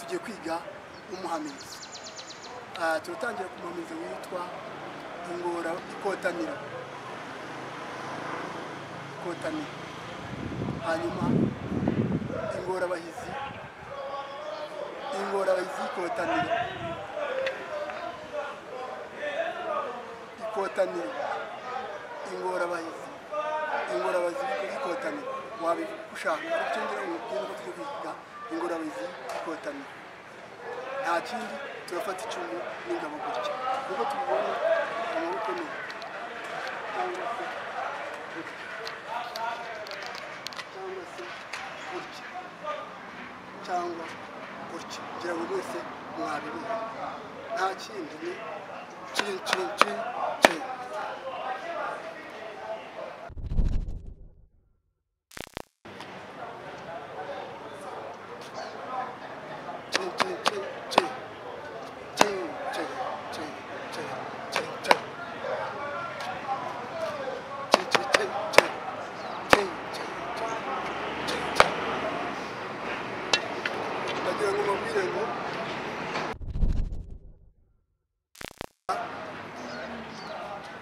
tugiye kwiga umuhamizi. Turatangira ku muhamizi witwa ingora ikotaniro. Hanyuma ingorabahizi ikotaniro. Ingorabahizi ikotaniro. Wabishaka ucyongera umubwire ko tugiye kwiga ingorabahizi ikotaniro. Nta kindi turafata icumu n'ingabo gutya kuko tubibona amaboko ni cyangwa gutya kugira ngo mwese mwabibone. Nta kindi ni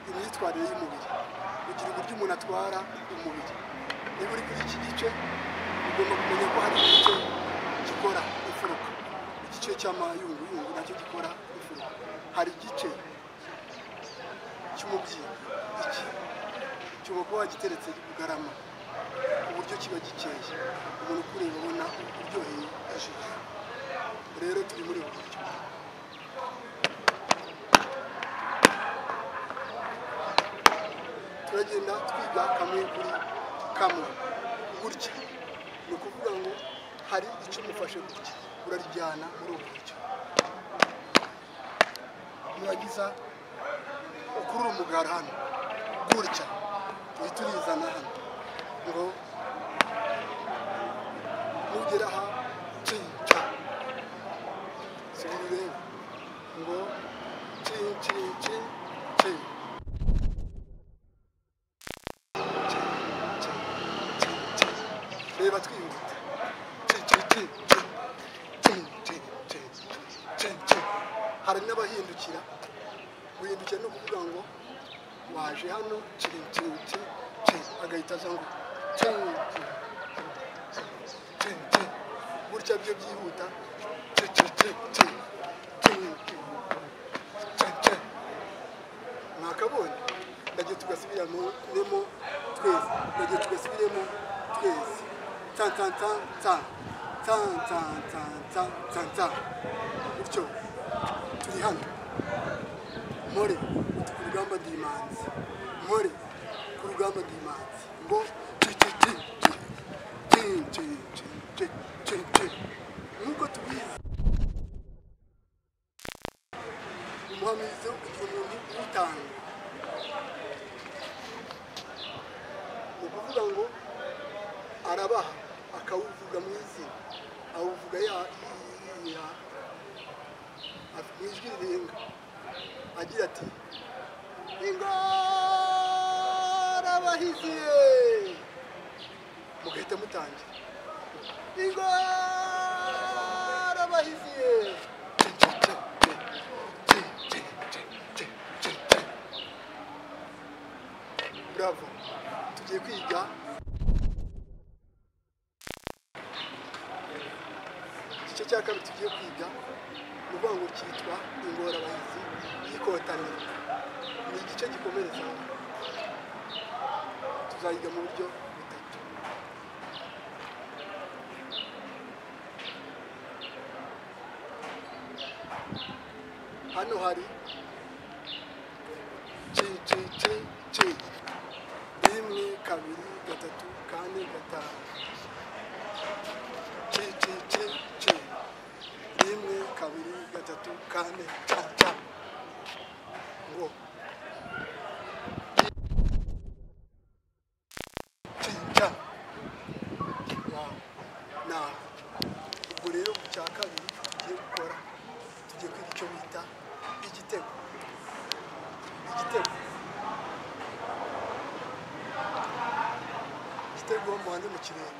imyitwarire y'umubiri ugira uburyo umuntu atwara umubiri. Niba uri kuri iki gice ugomba kumenya ko hari igice gikora imfuruka, igice cy'amayunguyungu nacyo gikora imfuruka. Hari igice cy'umubyinnyi, iki cyuma kuba wagiteretse bugarama uburyo kiba gikeye, umuntu ukureba abona uryoheye ijisho. Rero turi muri ubu buryo. Turagenda twiga kamwe kuri kamwe gutya. Ni ukuvuga ngo hari icyo umufashe gutya urarijyana muri ubu buryo. Muragiza ukurura umugara hano gutya uhita urizana hano ngo nugera aha cinca sibireba ngo cinci reba twihuta hari n'abahindukira. Guhindukira no kuvuga ngo waje hano agahita aza ngo gutya byo byihuta. Mwakabonye ndagiye tugasubiramo twese, gutyo turi hano. Mpore ku rugamba ndimanzi, ngo nk'uko tubizi umuhamizi kugira umuntu utanga. Ni ukuvuga ngo arabaha akawuvuga mu izina, awuvuga mu ijwi rirenga agira ati ingorabahizi, mugahita mutangira ingorabahizi. Bravo. Tugiye kwiga igice cya kabiri. Tugiye kwiga ni ukuvuga ngo cyitwa ingorabahizi y'ikotaniro. Ni igice gikomereza, tuzayiga mu buryo butatu. Hano hari rimwe kabiri gatatu kane gatanu. Rimwe kabiri gatatu kane ngo na ubwo rero ku cya kabiri tugiye gukora, tugiye kwiga icyo bita igitego. Muhanze mu kirere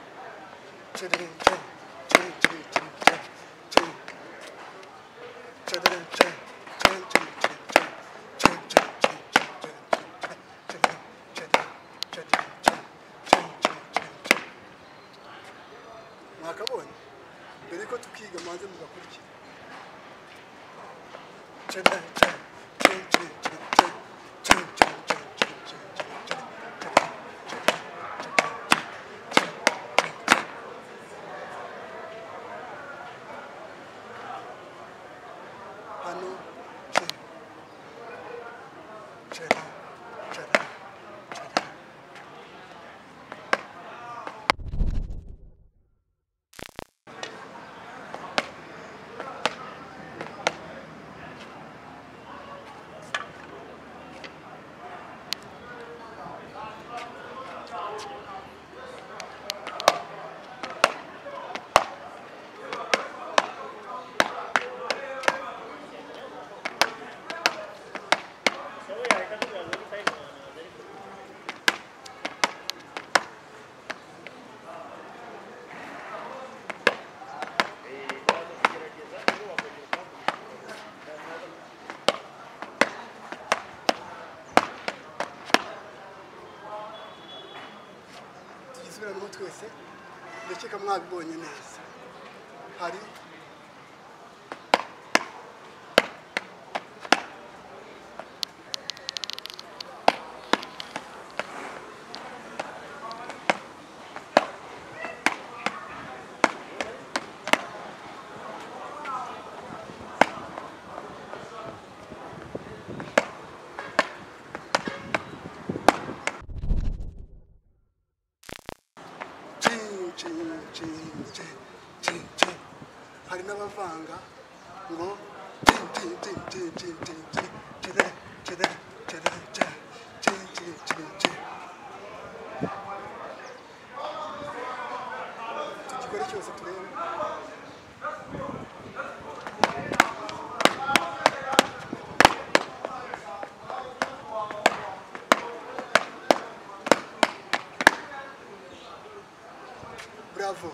mwakabonye mbere ko tukiga manze mugakurikira hano tugisubiramo twese ndakeka mwabibonye neza hari hari n'abavanga ngo tugikore cyose turebe bravo